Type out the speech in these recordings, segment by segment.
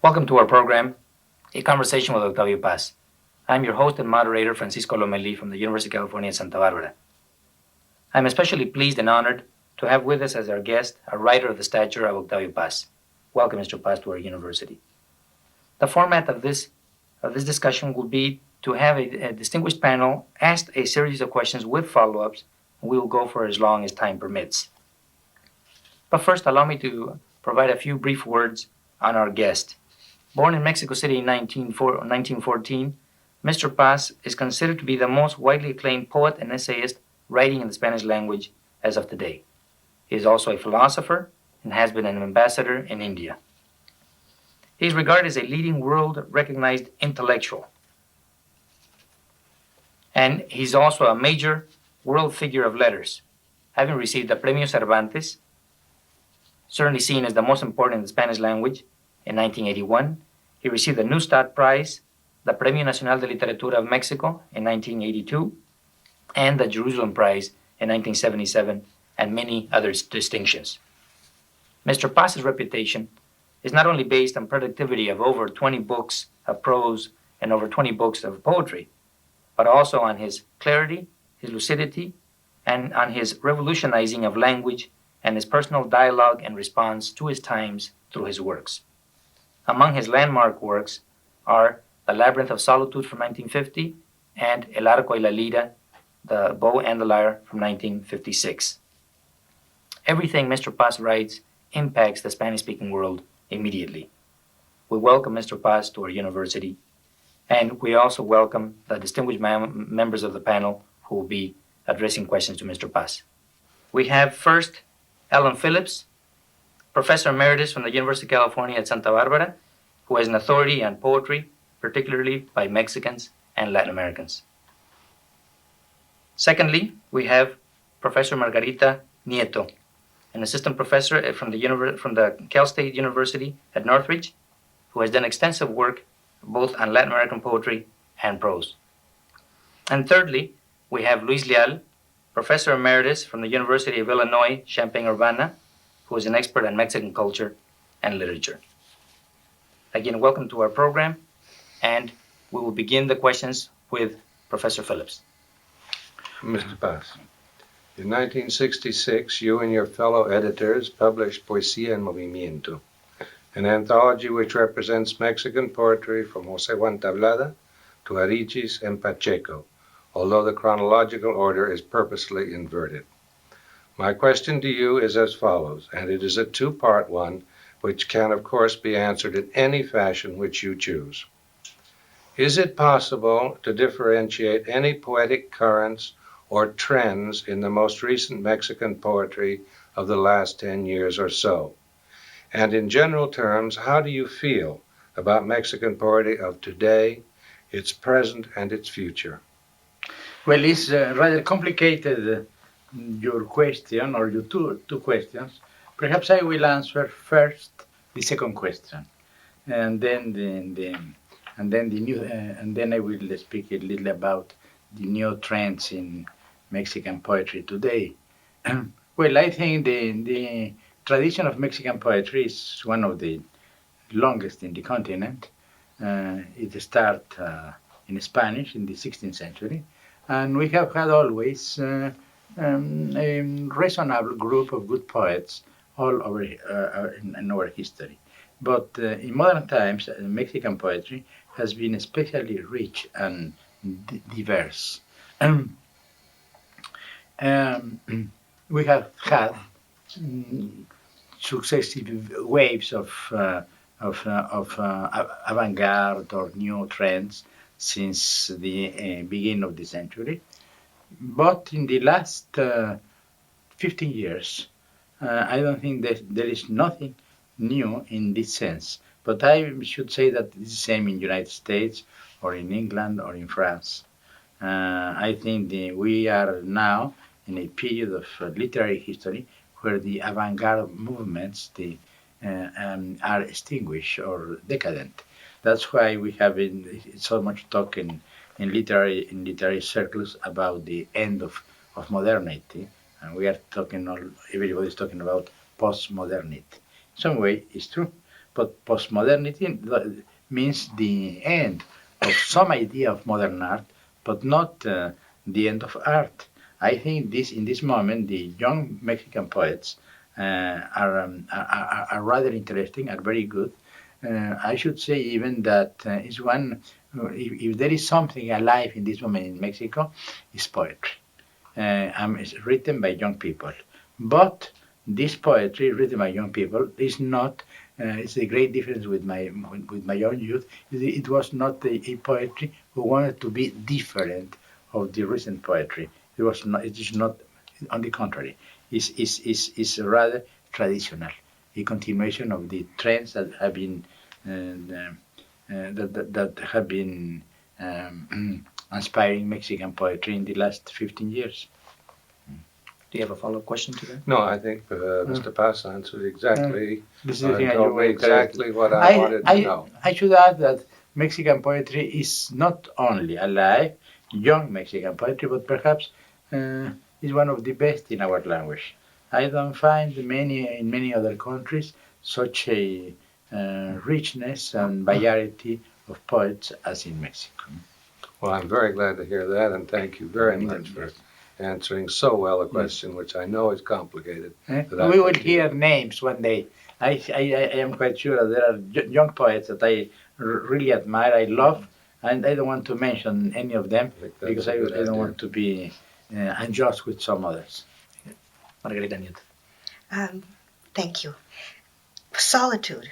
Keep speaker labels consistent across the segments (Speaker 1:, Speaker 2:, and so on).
Speaker 1: Welcome to our program, A Conversation with Octavio Paz. I'm your host and moderator, Francisco Lomelí from the Universidad de California, Santa Bárbara. I'm especially pleased and honored to have with us as our guest a writer of the stature of Octavio Paz. Welcome, Mr. Paz, to our university. The format of this discussion will be to have a distinguished panel ask a series of questions with follow-ups, and we will go for as long as time permits. But first, allow me to provide a few brief words on our guest. Born in Mexico City in 1914, Mr. Paz is considered to be the most widely acclaimed poet and essayist writing in the Spanish language as of today. He is also a philosopher and has been an ambassador in India. He is regarded as a leading world-recognized intellectual. And he's also a major world figure of letters, having received the Premio Cervantes, certainly seen as the most important in the Spanish language, in 1981. He received the Neustadt Prize, the Premio Nacional de Literatura of Mexico in 1982, and the Jerusalem Prize in 1977, and many other distinctions. Mr. Paz's reputation is not only based on productivity of over 20 books of prose and over 20 books of poetry, but also on his clarity, his lucidity, and on his revolutionizing of language and his personal dialogue and response to his times through his works. Among his landmark works are The Labyrinth of Solitude from 1950 and El Arco y la Lira, The Bow and the Lyre from 1956. Everything Mr. Paz writes impacts the Spanish-speaking world immediately. We welcome Mr. Paz to our university, and we also welcome the distinguished members of the panel who will be addressing questions to Mr. Paz. We have first Alan Phillips, Professor Emeritus from the University of California at Santa Bárbara, who is an authority on poetry, particularly by Mexicans and Latin Americans. Secondly, we have Professor Margarita Nieto, an assistant professor from the Cal State University at Northridge, who has done extensive work both on Latin American poetry and prose. And thirdly, we have Luis Leal, Professor Emeritus from the University of Illinois, Champaign-Urbana, who is an expert on Mexican culture and literature. Again, welcome to our program, and we will begin the questions with Professor Phillips.
Speaker 2: Mr. Paz, in 1966, you and your fellow editors published Poesía en Movimiento, an anthology which represents Mexican poetry from José Juan Tablada to Arichis and Pacheco, although the chronological order is purposely inverted. My question to you is as follows, and it is a two-part one, which can, of course, be answered in any fashion which you choose. Is it possible to differentiate any poetic currents or trends in the most recent Mexican poetry of the last 10 years or so? And in general terms, how do you feel about Mexican poetry of today, its present and its future?
Speaker 3: Well, it's rather complicated, your question, or your two questions. Perhaps I will answer first the second question, and then I will speak a little about the new trends in Mexican poetry today. Well, I think the tradition of Mexican poetry is one of the longest in the continent. It started in Spanish in the 16th century, and we have had always a reasonable group of good poets all over in our history. But in modern times, Mexican poetry has been especially rich and diverse. We have had successive waves of avant-garde or new trends since the beginning of the century. But in the last 15 years, I don't think that there is nothing new in this sense. But I should say that it's the same in the United States or in England or in France. I think we are now in a period of literary history where the avant-garde movements are extinguished or decadent. That's why we have so much talk in literary circles about the end of modernity, and we are everybody's talking about post-modernity. In some way, it's true, But postmodernity means the end of some idea of modern art, but not the end of art. I think in this moment, the young Mexican poets are rather interesting, are very good. I should say even that is one. If there is something alive in this moment in Mexico, is poetry. It's written by young people, but this poetry written by young people is not. It's a great difference with my own youth. It was not a poetry who wanted to be different of the recent poetry. It was not. It is not. On the contrary, is rather traditional, a continuation of the trends that have been that have been inspiring Mexican poetry in the last 15 years.
Speaker 1: Do you have a follow-up question to that?
Speaker 2: No, I think Mr. Paz answered exactly.
Speaker 3: This is the thing
Speaker 2: told me exactly what I wanted to know.
Speaker 3: I should add that Mexican poetry is not only alive, young Mexican poetry, but perhaps is one of the best in our language. I don't find in many other countries such a richness and variety of poets as in Mexico.
Speaker 2: Well, I'm very glad to hear that, and thank you very much for answering so well a question which I know is complicated.
Speaker 3: We will hear names one day. I am quite sure that there are young poets that I really admire, I love, and I don't want to mention any of them because I don't want to be unjust with some others.
Speaker 1: Margarita Nieto.
Speaker 4: Thank you. Solitude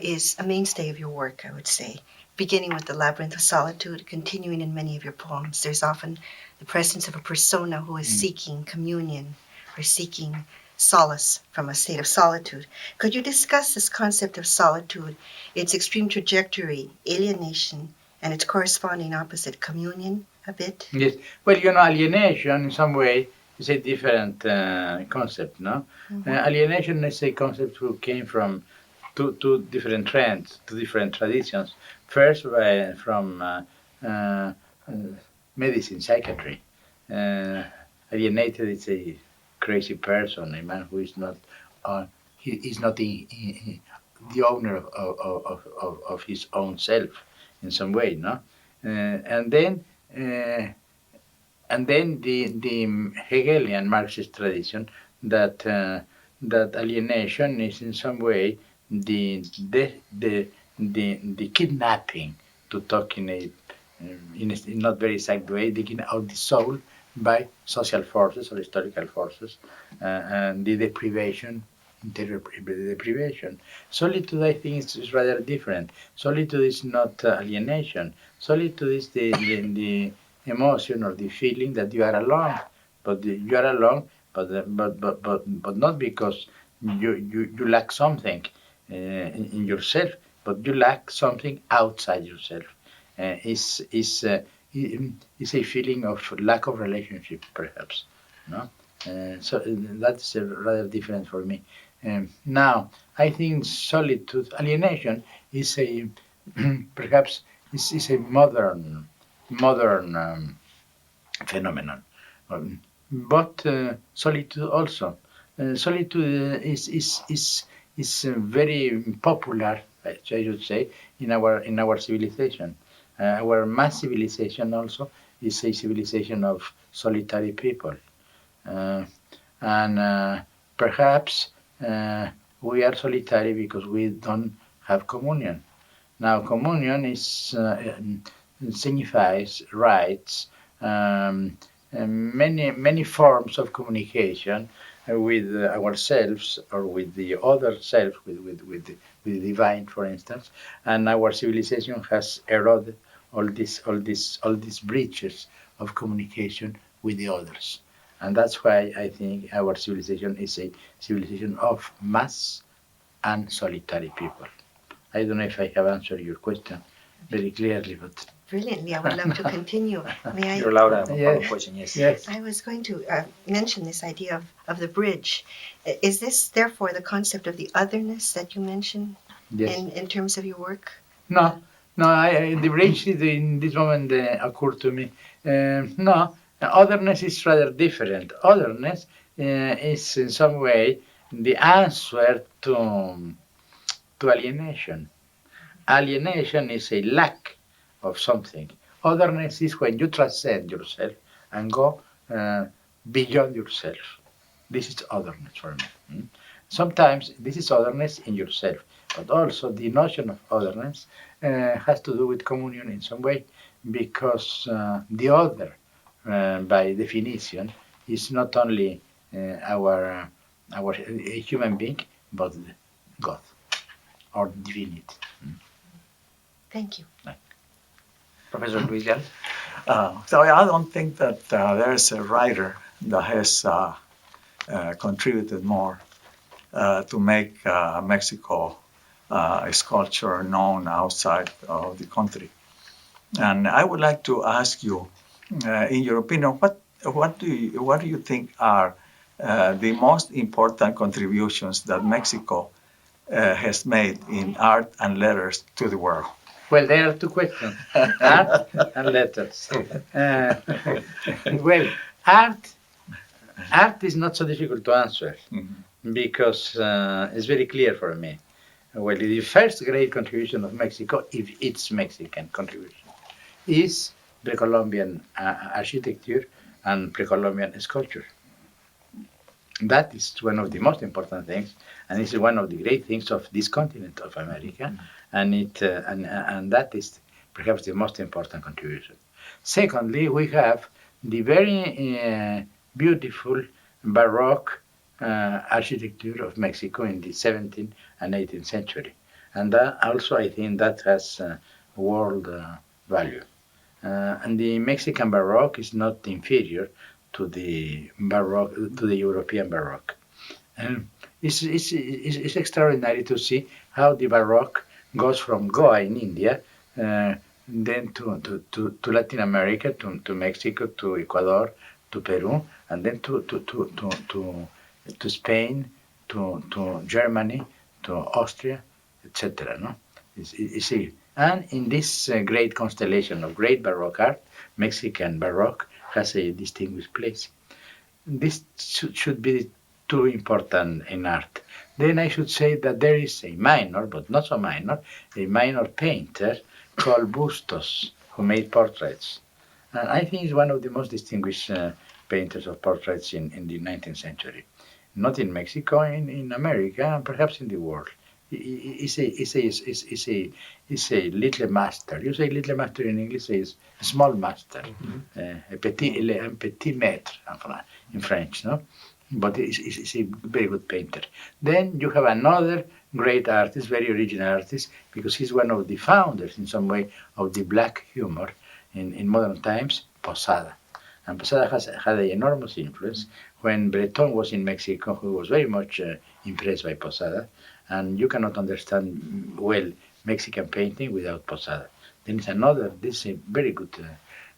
Speaker 4: is a mainstay of your work, I would say. Beginning with the Labyrinth of Solitude, continuing in many of your poems, there's often the presence of a persona who is seeking communion or seeking solace from a state of solitude. Could you discuss this concept of solitude, its extreme trajectory, alienation, and its corresponding opposite, communion, a bit?
Speaker 3: Yes. Well, alienation in some way is a different concept, no? Mm-hmm. Alienation is a concept who came from two different trends, two different traditions. First, from medicine, psychiatry. Alienated is a crazy person, a man who is not he is not the owner of his own self in some way, no? And then the Hegelian Marxist tradition that alienation is in some way the kidnapping, to talk in a not very exact way, taking out the soul by social forces or historical forces, and the deprivation, interior deprivation. Solitude, I think, is rather different. Solitude is not alienation. Solitude is the emotion or the feeling that you are alone, but you are alone, but not because you lack something in yourself, but you lack something outside yourself. Is a feeling of lack of relationship, perhaps. No, so that's rather different for me. Now, I think solitude, alienation, is a perhaps is a modern phenomenon, but solitude also. Solitude is very popular, I should say, in our civilization. Our mass civilization also is a civilization of solitary people, and perhaps we are solitary because we don't have communion. Now, communion signifies rights, many forms of communication with ourselves or with the other self, with the divine, for instance, and our civilization has eroded all these breaches of communication with the others, and that's why I think our civilization is a civilization of mass and solitary people. I don't know if I have answered your question very clearly, but
Speaker 4: brilliantly. I would love to continue. May I?
Speaker 1: You're allowed to have a follow-up question, yes.
Speaker 3: Yes.
Speaker 4: I was going to mention this idea of the bridge. Is this, therefore, the concept of the otherness that you mentioned in terms of your work?
Speaker 3: No, the bridge in this moment occurred to me. No, otherness is rather different. Otherness is in some way the answer to to alienation. Alienation is a lack of something. Otherness is when you transcend yourself and go beyond yourself. This is otherness for me. Sometimes this is otherness in yourself, but also the notion of otherness has to do with communion in some way, because the other, by definition, is not only our human being, but God or divinity.
Speaker 4: Thank you.
Speaker 1: Professor Luis Leal.
Speaker 5: So I don't think that there's a writer that has contributed more to make Mexico its culture known outside of the country. And I would like to ask you, in your opinion, what do you think are the most important contributions that Mexico has made in art and letters to the world?
Speaker 3: Well, there are two questions: art and letters. Well, art is not so difficult to answer, because it's very clear for me. Well, the first great contribution of Mexico, if it's Mexican contribution, is pre-Columbian architecture and pre-Columbian sculpture. That is one of the most important things, and it's one of the great things of this continent of America, and that is perhaps the most important contribution. Secondly, we have the very beautiful Baroque architecture of Mexico in the 17th and 18th century, and that also I think that has world value. And the Mexican Baroque is not inferior to the Baroque, to the European Baroque. It's extraordinary to see how the Baroque goes from Goa in India, then to Latin America, to Mexico, to Ecuador, to Peru, and then to Spain, to Germany, to Austria, etc. No, and in this great constellation of great Baroque art, Mexican Baroque has a distinguished place. This should be too important in art. Then I should say that there is a minor, but not so minor, a minor painter called Bustos, who made portraits. And I think he's one of the most distinguished painters of portraits in the 19th century. Not in Mexico, in America, and perhaps in the world. He's a little master. You say little master in English, is a small master, a petit maître in French, no? But he's a very good painter. Then you have another great artist, very original artist, because he's one of the founders, in some way, of the black humor in modern times, Posada. And Posada had an enormous influence. When Breton was in Mexico, he was very much impressed by Posada, and you cannot understand well Mexican painting without Posada. Then it's this is a very good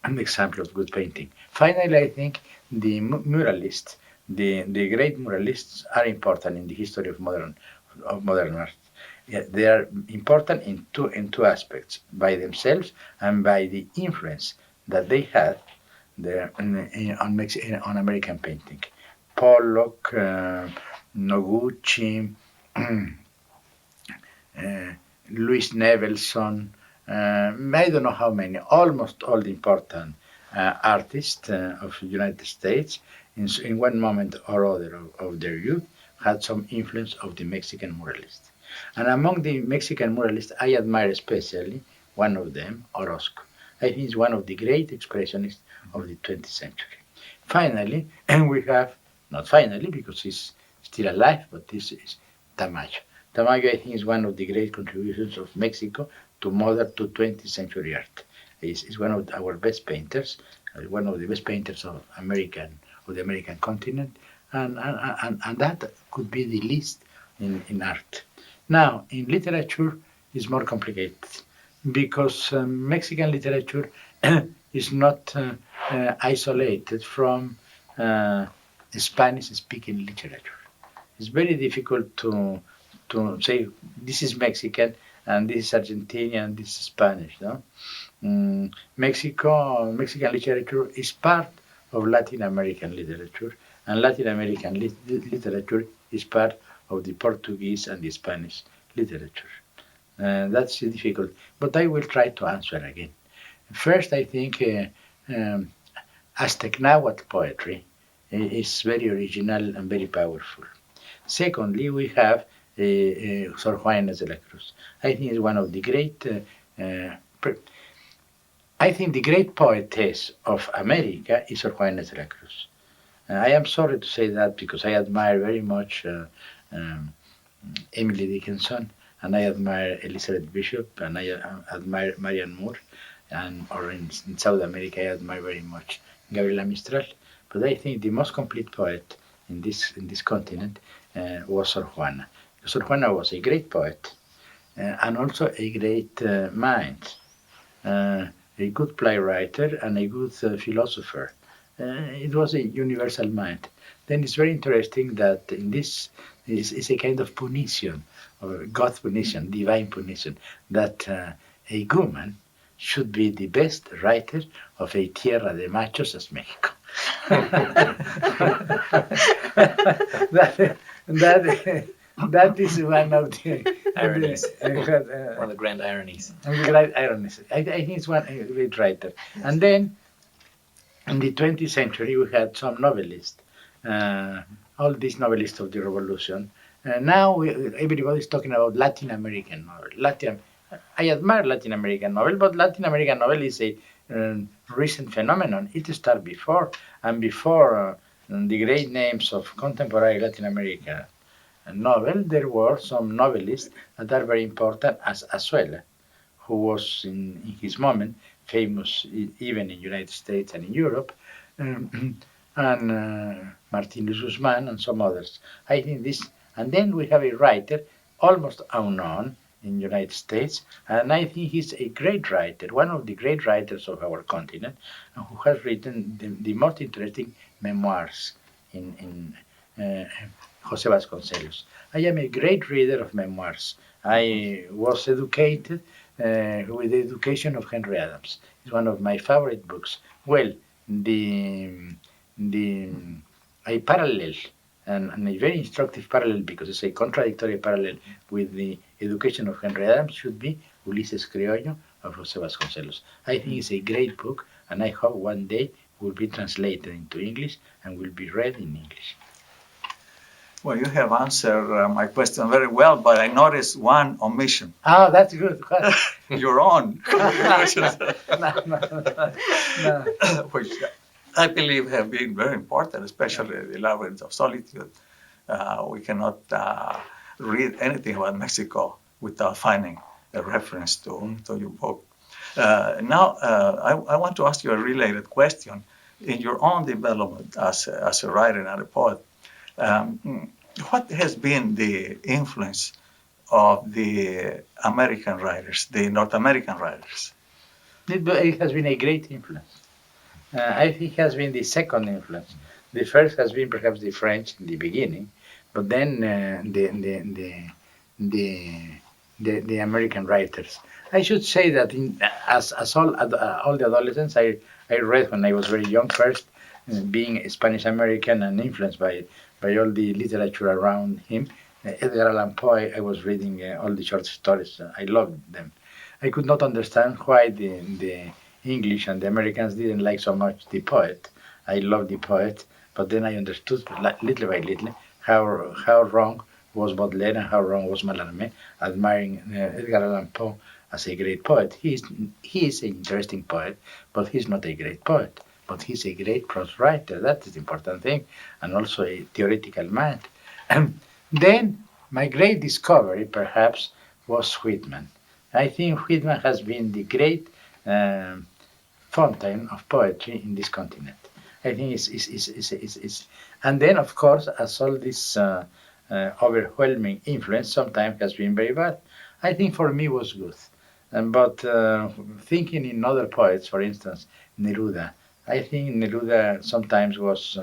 Speaker 3: example of good painting. Finally, I think the muralists, the great muralists are important in the history of modern art. Yeah, they are important in two aspects, by themselves and by the influence that they had there on American painting. Pollock, Noguchi, Louis Nevelson, I don't know how many, almost all the important artists of the United States, in one moment or other of their youth, had some influence of the Mexican muralists. And among the Mexican muralists, I admire especially one of them, Orozco. I think he's one of the great expressionists of the 20th century. Finally, and we have, not finally because he's still alive, but this is Tamayo. Tamayo, I think, is one of the great contributions of Mexico to modern, to 20th century art. He's one of our best painters, one of the best painters of the American continent, and that could be the least in art. Now, in literature, it's more complicated, because Mexican literature is not isolated from Spanish-speaking literature. It's very difficult to say this is Mexican and this is Argentinian and this is Spanish. No, Mexican literature is part of Latin American literature, and Latin American literature is part of the Portuguese and the Spanish literature? That's difficult, but I will try to answer again. First, I think Aztec Nahuatl poetry is very original and very powerful. Secondly, we have Sor Juana Inés de la Cruz. I think is one of the great. I think the great poetess of America is Sor Juana Inés de la Cruz. I am sorry to say that because I admire very much Emily Dickinson, and I admire Elizabeth Bishop, and I admire Marianne Moore, or in South America I admire very much Gabriela Mistral. But I think the most complete poet in this continent was Sor Juana. Sor Juana was a great poet and also a great mind, a good playwright and a good philosopher. It was a universal mind. Then it's very interesting that in this is a kind of punition, or God punition, divine punition, that a woman should be the best writer of a tierra de machos as Mexico. that is one of the
Speaker 1: ironies.
Speaker 3: One
Speaker 1: of the grand ironies.
Speaker 3: Great ironies. I think it's one a great writer. And then in the 20th century, we had some novelists, all these novelists of the Revolution. Now everybody's talking about Latin American novel. I admire Latin American novel, but Latin American novel is a recent phenomenon. It started before, and before the great names of contemporary Latin America novel, there were some novelists that are very important, as Azuela, who was in his moment famous even in the United States and in Europe, and Martinez Guzman and some others. I think this, and then we have a writer almost unknown in the United States, and I think he's a great writer, one of the great writers of our continent, who has written the most interesting memoirs in Jose Vasconcelos. I am a great reader of memoirs. I was educated with the education of Henry Adams. It's one of my favorite books. Well, a parallel and a very instructive parallel, because it's a contradictory parallel with the education of Henry Adams, should be Ulises Criollo of Jose Vasconcelos. I think it's a great book, and I hope one day will be translated into English and will be read in English.
Speaker 5: Well, you have answered my question very well, but I noticed one omission.
Speaker 3: Oh, that's good.
Speaker 5: Your own.
Speaker 3: No.
Speaker 5: Which I believe have been very important, especially the Labyrinth of Solitude. We cannot read anything about Mexico without finding a reference to your book. Now, I want to ask you a related question. In your own development as a writer and a poet, what has been the influence of the American writers, the North American writers?
Speaker 3: It has been a great influence. I think it has been the second influence. The first has been perhaps the French in the beginning, but then the American writers. I should say that as all the adolescents, I read when I was very young. First, being Spanish American and influenced by all the literature around him, Edgar Allan Poe. I was reading all the short stories. I loved them. I could not understand why the English and the Americans didn't like so much the poet. I loved the poet, but then I understood little by little how wrong was Baudelaire and how wrong was Mallarmé, admiring Edgar Allan Poe as a great poet. He is an interesting poet, but he's not a great poet. But he's a great prose writer. That is the important thing, and also a theoretical mind. And then my great discovery, perhaps, was Whitman. I think Whitman has been the great fountain of poetry in this continent. I think it's and then, of course, as all this overwhelming influence sometimes has been very bad. I think for me was good. But thinking in other poets, for instance, Neruda, I think Neruda sometimes was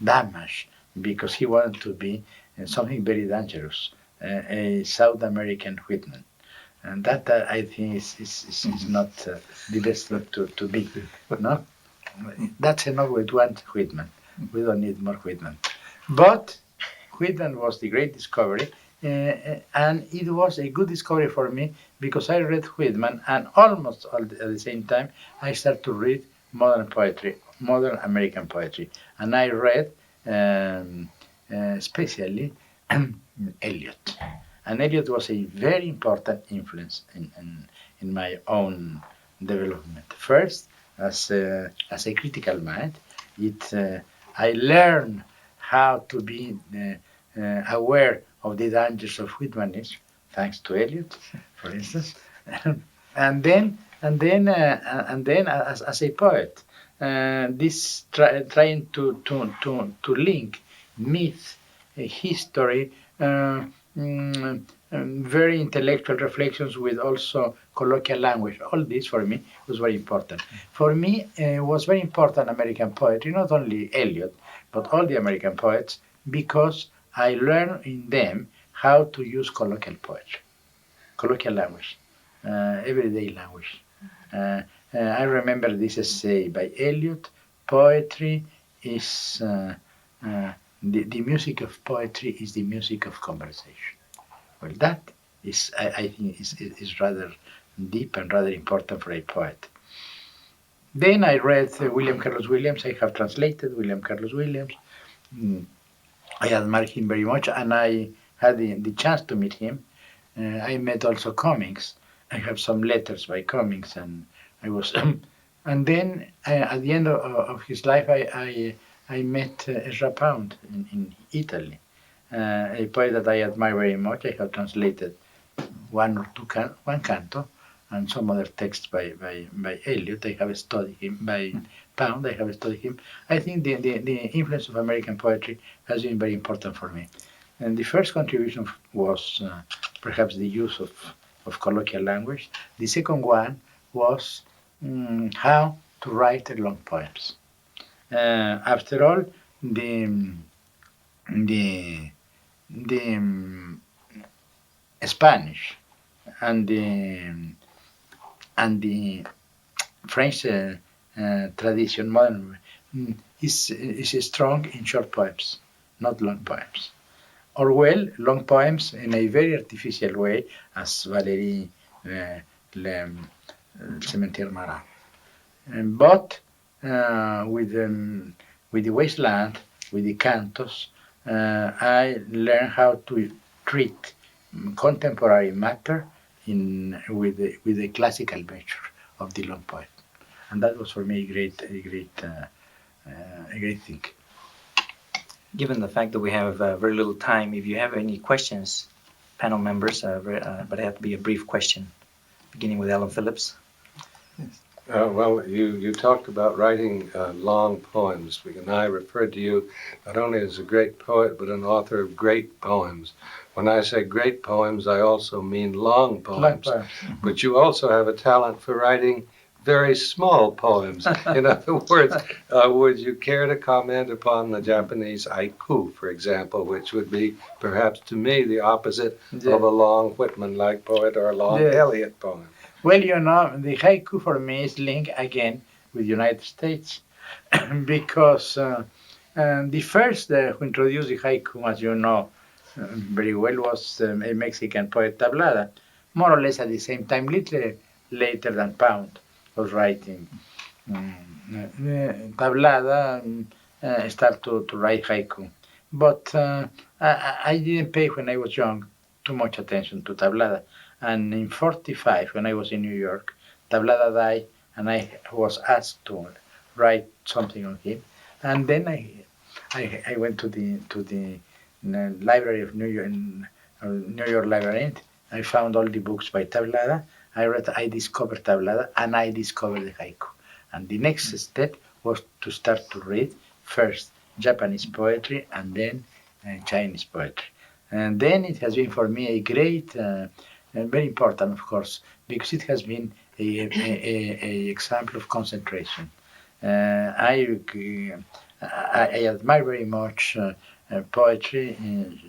Speaker 3: damaged because he wanted to be something very dangerous, a South American Whitman. And that I think is not the best thing to be. No? That's enough with one Whitman. We don't need more Whitman. But Whitman was the great discovery And it was a good discovery for me because I read Whitman, and almost at the same time I started to read modern poetry, modern American poetry, and I read especially Eliot. And Eliot was a very important influence in my own development. First, as a critical mind, I learned how to be aware of the dangers of Whitmanism, thanks to Eliot, for instance, and then as a poet, this trying to link myth, history, very intellectual reflections with also colloquial language. All this for me was very important. For me, was very important American poetry, not only Eliot, but all the American poets, because I learned in them how to use colloquial poetry, colloquial language, everyday language. I remember this essay by Eliot: "Poetry is the music of poetry is the music of conversation." Well, that is, I think, is rather deep and rather important for a poet. Then I read William Carlos Williams. I have translated William Carlos Williams. I admire him very much, and I had the chance to meet him. I met also Cummings. I have some letters by Cummings, and I was, and then at the end of his life, I met Ezra Pound in Italy, a poet that I admire very much. I have translated one canto and some other texts by Eliot. I have studied him by Pound. I have studied him. I think the influence of American poetry has been very important for me. And the first contribution was perhaps the use of colloquial language. The second one was how to write long poems. After all, the Spanish and the French tradition, modern, is strong in short poems, not long poems. Orwell, long poems in a very artificial way, as Valéry Le Cimetière Marat. But with the wasteland, with the cantos, I learned how to treat contemporary matter with the classical nature of the long poem, and that was for me a great thing.
Speaker 1: Given the fact that we have very little time, if you have any questions, panel members, but it has to be a brief question, beginning with Alan Phillips.
Speaker 2: Well, you talked about writing long poems, and I referred to you not only as a great poet, but an author of great poems. When I say great poems, I also mean long poems.
Speaker 3: Long poems.
Speaker 2: But you also have a talent for writing very small poems. In other words, would you care to comment upon the Japanese haiku, for example, which would be perhaps to me the opposite of a long Whitman-like poet or a long Eliot poem?
Speaker 3: Well, the haiku for me is linked again with the United States because the first who introduced the haiku, as you know very well, was a Mexican poet, Tablada, more or less at the same time, little later than Pound was writing. Tablada started to write haiku. But I didn't pay, when I was young, too much attention to Tablada. And in 1945, when I was in New York, Tablada died, and I was asked to write something on him. And then I went to the library of New York, New York Library. I found all the books by Tablada. I discovered Tablada, and I discovered the haiku. And the next step was to start to read first Japanese poetry and then Chinese poetry. And then it has been for me a great, very important, of course, because it has been a example of concentration. I admire very much poetry,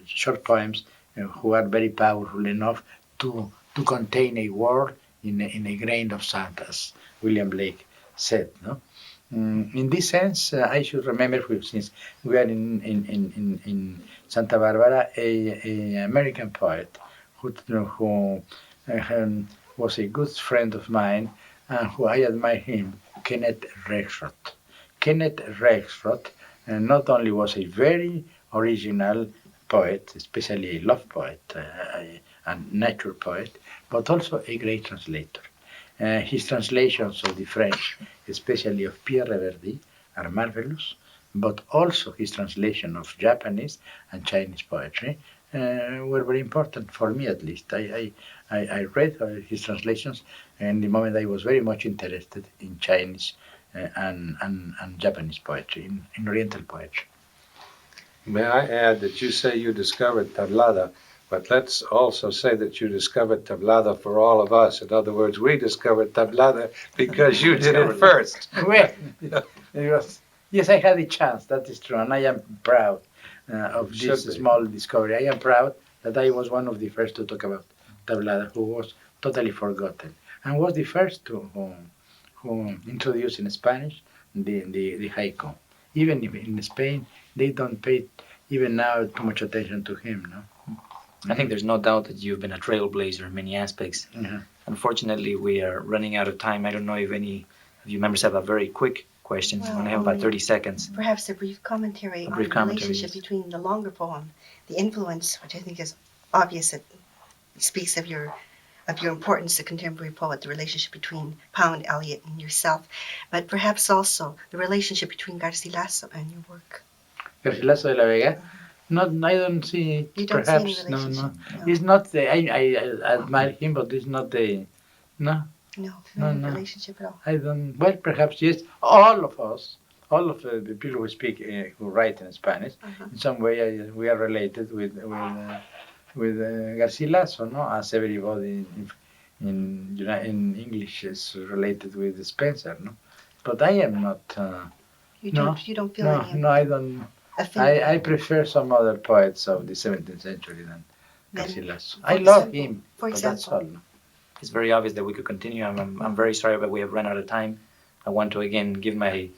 Speaker 3: short poems, who are very powerful enough to contain a word in a grain of sand, as William Blake said. No, In this sense, I should remember, since we are in Santa Bárbara, a American poet who was a good friend of mine and who I admire him, Kenneth Rexroth. Kenneth Rexroth not only was a very original poet, especially a love poet, and nature poet, but also a great translator. His translations of the French, especially of Pierre Reverdy, are marvelous, but also his translation of Japanese and Chinese poetry were very important for me, at least. I read his translations, and the moment I was very much interested in Chinese and Japanese poetry, in Oriental poetry.
Speaker 2: May I add that you say you discovered tablada, but let's also say that you discovered tablada for all of us. In other words, we discovered tablada because you did it first.
Speaker 3: Well, yes, I had a chance, that is true, and I am proud of this small discovery. I am proud that I was one of the first to talk about tablada, who was totally forgotten, and was the first who introduced in Spanish the haiku. Even in Spain, they don't pay even now too much attention to him, no?
Speaker 1: I think there's no doubt that you've been a trailblazer in many aspects.
Speaker 3: Mm-hmm.
Speaker 1: Unfortunately, we are running out of time. I don't know if any of you members have a very quick question.
Speaker 4: Well,
Speaker 1: We only have about 30 seconds.
Speaker 4: Perhaps a brief commentary on the relationship between the longer poem, the influence, which I think is obvious. It speaks of your importance as a contemporary poet, the relationship between Pound, Eliot, and yourself, but perhaps also the relationship between Garcilaso and your work.
Speaker 3: Garcilaso de la Vega? Not, I don't see.
Speaker 4: You don't
Speaker 3: perhaps
Speaker 4: see any relationship?
Speaker 3: no. It's not the. I admire him, but it's not the. No.
Speaker 4: No relationship at all.
Speaker 3: I don't. Well, perhaps yes. All of us, all of the people who speak, who write in Spanish, in some way, we are related with Garcilaso, no? As everybody in English is related with Spencer, no? But I am not.
Speaker 4: You don't feel any.
Speaker 3: No, I don't. I prefer some other poets of the 17th century than Garcilaso. I love him, but that's all. No?
Speaker 1: It's very obvious that we could continue. I'm very sorry, but we have run out of time. I want to again give my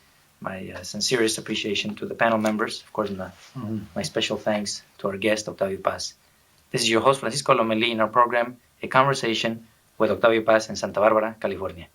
Speaker 1: sincerest appreciation to the panel members. Of course, my special thanks to our guest, Octavio Paz. This is your host, Francisco Lomelí, in our program, A Conversation with Octavio Paz in Santa Bárbara, California.